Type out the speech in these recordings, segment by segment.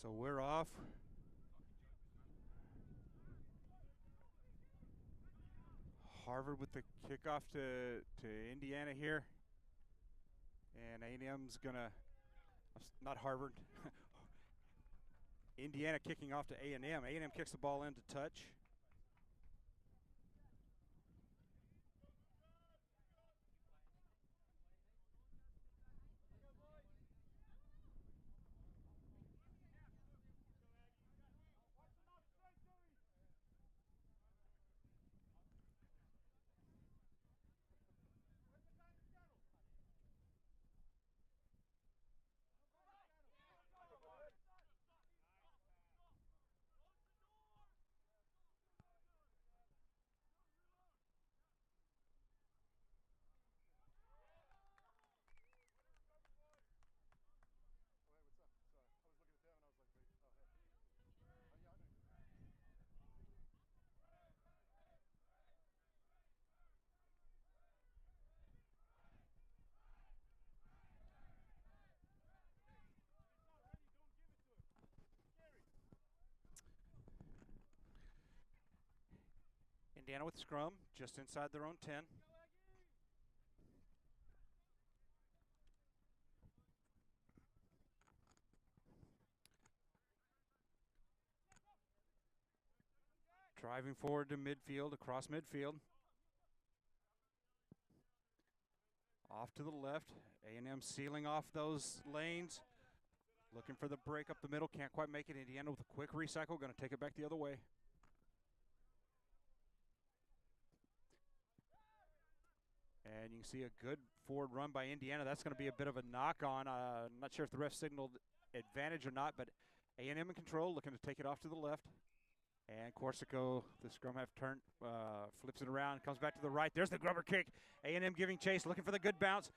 So we're off. Harvard with the kickoff to Indiana here. And A&M's gonna, not Harvard, Indiana kicking off to A&M. A&M kicks the ball into touch. Indiana with scrum, just inside their own 10. Driving forward to midfield, across midfield. Off to the left, A&M sealing off those lanes. Looking for the break up the middle, can't quite make it. Indiana with a quick recycle, gonna take it back the other way. And you can see a good forward run by Indiana. That's going to be a bit of a knock-on. I'm not sure if the ref signaled advantage or not, but A&M in control, looking to take it off to the left. And Corsico, the scrum half turn, flips it around, comes back to the right. There's the grubber kick. A&M giving chase, looking for the good bounce.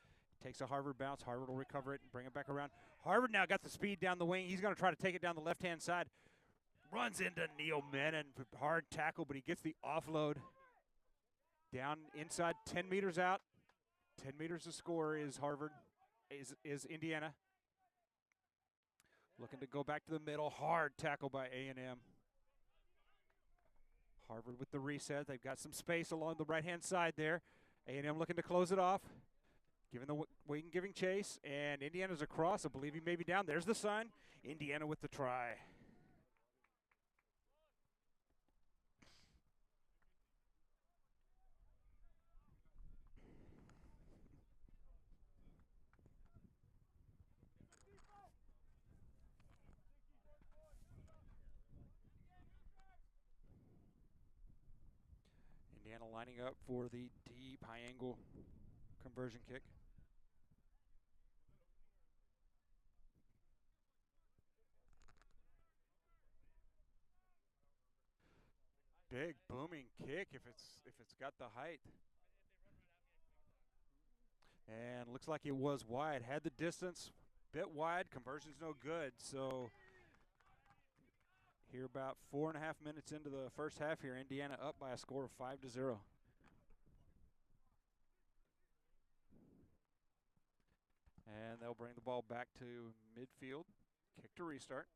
Takes a Harvard bounce. Harvard will recover it and bring it back around. Harvard now got the speed down the wing. He's going to try to take it down the left-hand side. Runs into Neil Menon. Hard tackle, but he gets the offload. Down inside, 10 meters out. 10 meters to score is Harvard, is Indiana. Looking to go back to the middle. Hard tackle by A&M. Harvard with the reset. They've got some space along the right-hand side there. A&M looking to close it off. Giving the wing, giving chase. And Indiana's across. I believe he may be down. There's the sign. Indiana with the try. Indiana lining up for the deep high angle conversion kick. Big booming kick if it's got the height. And looks like it was wide. Had the distance, bit wide. Conversion's no good. So here about 4.5 minutes into the first half here, Indiana up by a score of 5-0. And they'll bring the ball back to midfield. Kick to restart.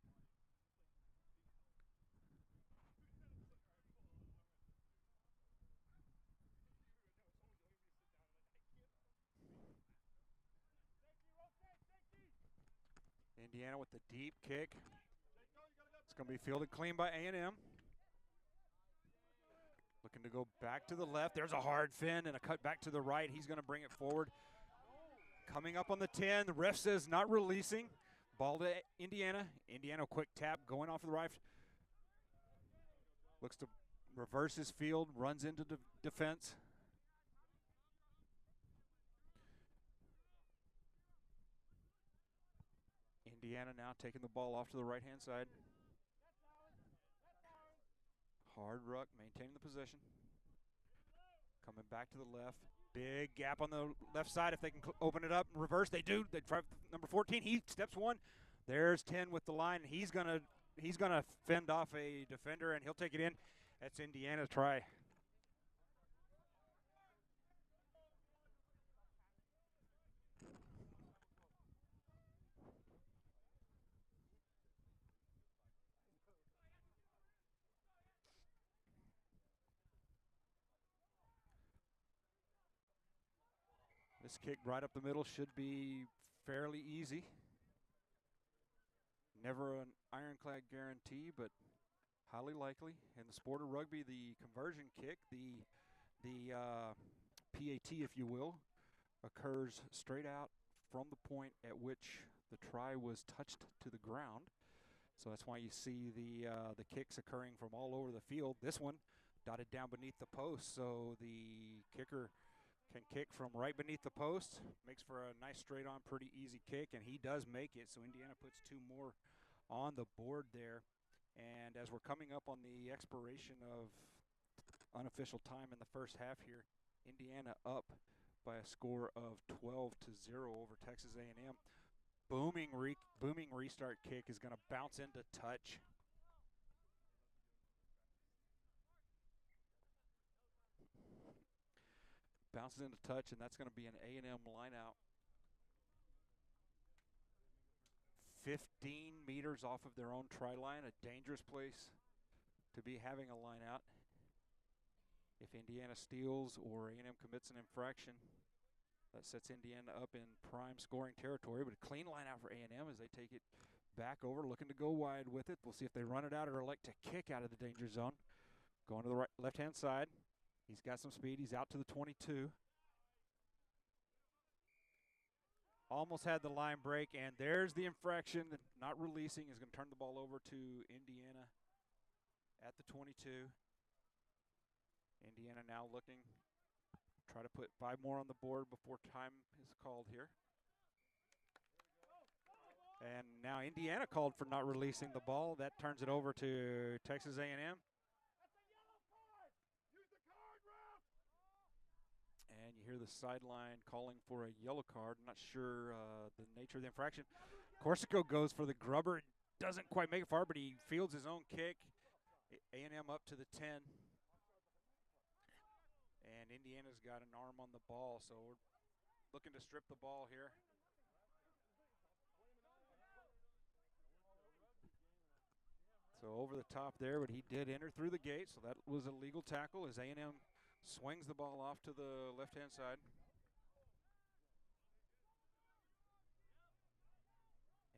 Indiana with the deep kick. It's going to be fielded clean by A&M. Looking to go back to the left. There's a hard fin and a cut back to the right. He's going to bring it forward. Coming up on the 10. The ref says not releasing. Ball to Indiana. Indiana quick tap going off of the right. Looks to reverse his field. Runs into defense. Indiana now taking the ball off to the right-hand side. Hard ruck, maintaining the position. Coming back to the left. Big gap on the left side. If they can open it up and reverse, they do. They try number 14. He steps one. There's 10 with the line. He's gonna fend off a defender and he'll take it in. That's Indiana's try. This kick right up the middle should be fairly easy. Never an ironclad guarantee, but highly likely. In the sport of rugby, the conversion kick, the PAT, if you will, occurs straight out from the point at which the try was touched to the ground. So that's why you see the kicks occurring from all over the field. This one dotted down beneath the post, so the kicker can kick from right beneath the post. Makes for a nice straight on, pretty easy kick, and he does make it. So Indiana puts 2 more on the board there. And as we're coming up on the expiration of unofficial time in the first half here, Indiana up by a score of 12-0 over Texas A&M. Booming restart kick is going to bounce into touch. Bounces into touch, and that's going to be an A&M line out. 15 meters off of their own try line, a dangerous place to be having a line out. If Indiana steals or A&M commits an infraction, that sets Indiana up in prime scoring territory. But a clean line out for A&M as they take it back over, looking to go wide with it. We'll see if they run it out or elect to kick out of the danger zone. Going to the left-hand side. He's got some speed. He's out to the 22. Almost had the line break, and there's the infraction. Not releasing is going to turn the ball over to Indiana at the 22. Indiana now looking, try to put 5 more on the board before time is called here. And now Indiana called for not releasing the ball. That turns it over to Texas A&M. And you hear the sideline calling for a yellow card. I'm not sure the nature of the infraction. Corsico goes for the grubber. Doesn't quite make it far, but he fields his own kick. A&M up to the 10. And Indiana's got an arm on the ball, so we're looking to strip the ball here. So over the top there, but he did enter through the gate, so that was a legal tackle as A&M swings the ball off to the left-hand side.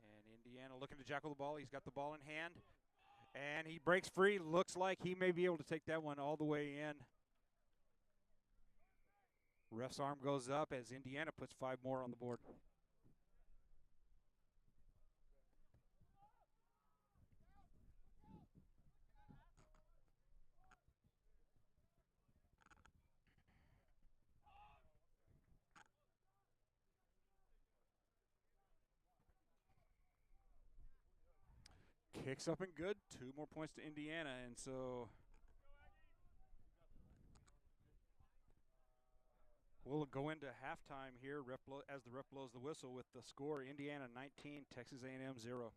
And Indiana looking to jackal the ball. He's got the ball in hand, and he breaks free. Looks like he may be able to take that one all the way in. Ref's arm goes up as Indiana puts 5 more on the board. Kicks up and good. 2 more points to Indiana, and so we'll go into halftime here as the ref blows the whistle with the score: Indiana 19, Texas A&M 0.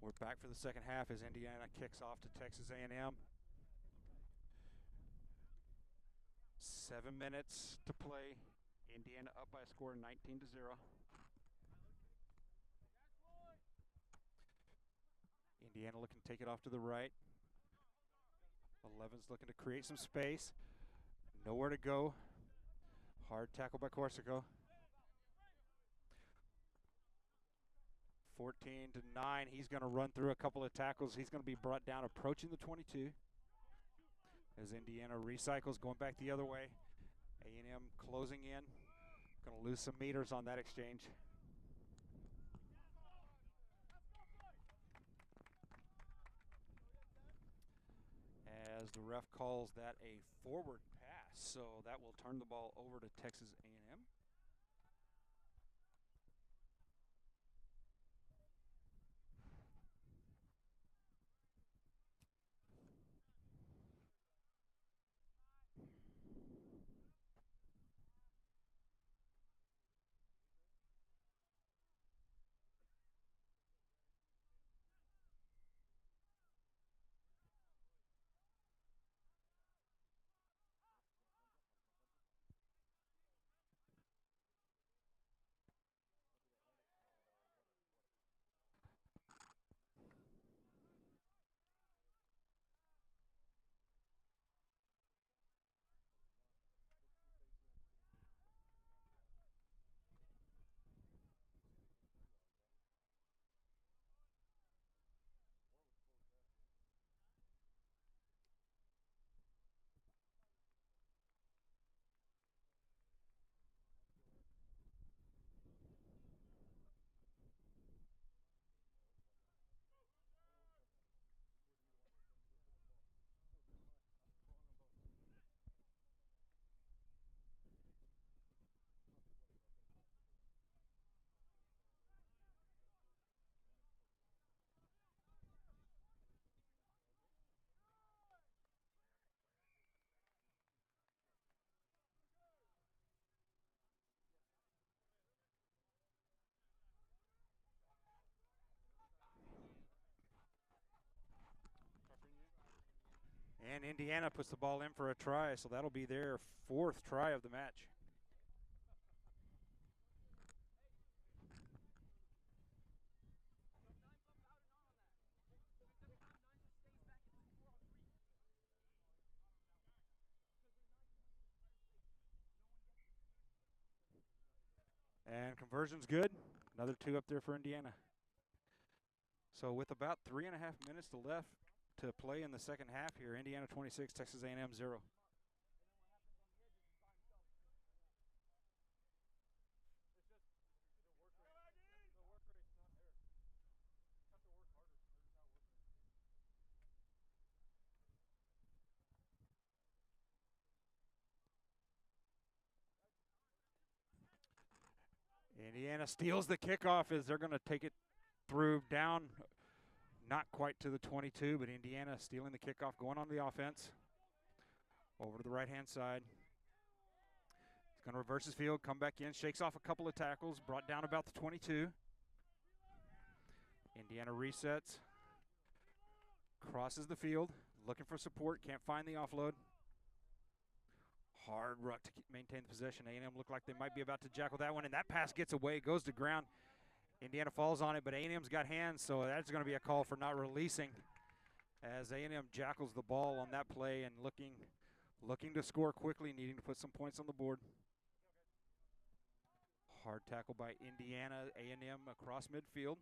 We're back for the second half as Indiana kicks off to Texas A&M. 7 minutes to play. Indiana up by a score of 19-0. Indiana looking to take it off to the right. 11's looking to create some space. Nowhere to go. Hard tackle by Corsico. 14-9. He's going to run through a couple of tackles. He's going to be brought down approaching the 22. As Indiana recycles, going back the other way. A&M closing in. Going to lose some meters on that exchange. As the ref calls that a forward pass, so that will turn the ball over to Texas A&M. And Indiana puts the ball in for a try, so that'll be their 4th try of the match. And conversion's good. Another 2 up there for Indiana. So with about 3.5 minutes left to play in the second half here, Indiana 26, Texas A&M 0. Indiana steals the kickoff as they're going to take it through down, not quite to the 22, but Indiana stealing the kickoff, going on the offense. Over to the right-hand side. He's going to reverse his field, come back in, shakes off a couple of tackles, brought down about the 22. Indiana resets, crosses the field, looking for support, can't find the offload. Hard ruck to maintain the possession. A&M look like they might be about to jackal that one, and that pass gets away, goes to ground. Indiana falls on it, but A&M's got hands, so that's going to be a call for not releasing as A&M jackals the ball on that play and looking to score quickly, needing to put some points on the board. Hard tackle by Indiana, A&M across midfield.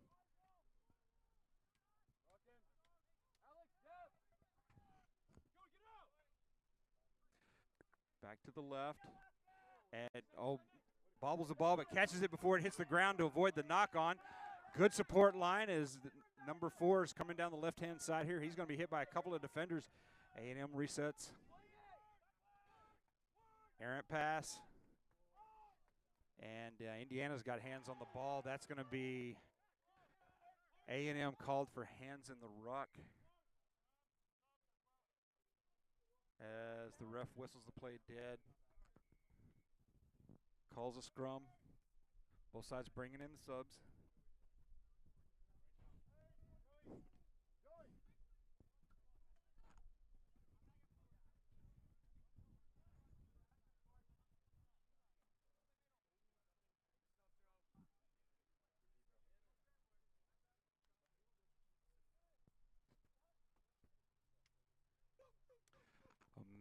Back to the left, and bobbles the ball, but catches it before it hits the ground to avoid the knock-on. Good support line as number 4 is coming down the left-hand side here. He's going to be hit by a couple of defenders. A&M resets. Errant pass. And Indiana's got hands on the ball. That's going to be A&M called for hands in the ruck as the ref whistles the play dead. Calls a scrum. Both sides bringing in the subs.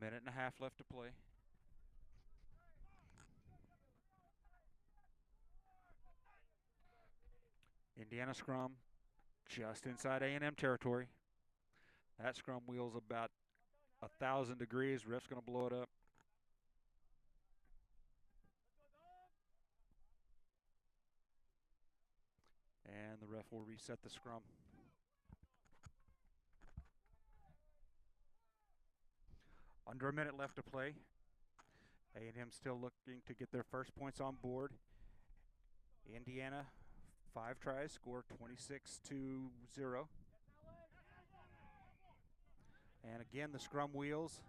minute and a half left to play. Indiana scrum just inside A&M territory. That scrum wheel's about 1,000 degrees. Ref's going to blow it up. And the ref will reset the scrum. Under a minute left to play. A&M still looking to get their first points on board. Indiana, 5 tries, score 26-0. And again, the scrum wheels.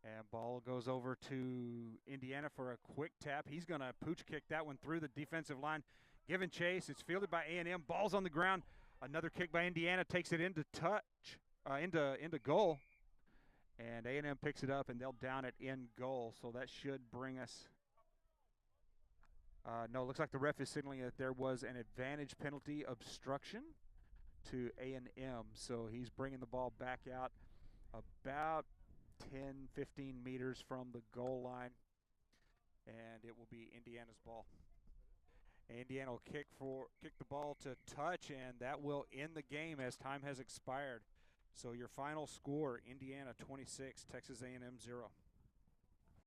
And ball goes over to Indiana for a quick tap. He's going to pooch kick that one through the defensive line. Giving chase. It's fielded by A&M. Ball's on the ground. Another kick by Indiana takes it into into goal. And A&M picks it up, and they'll down it in goal. So that should bring us. No, it looks like the ref is signaling that there was an advantage penalty obstruction to A&M. So he's bringing the ball back out about 10-15 meters from the goal line, and it will be Indiana's ball. Indiana will kick the ball to touch, and that will end the game as time has expired. So your final score: Indiana 26, Texas A&M 0.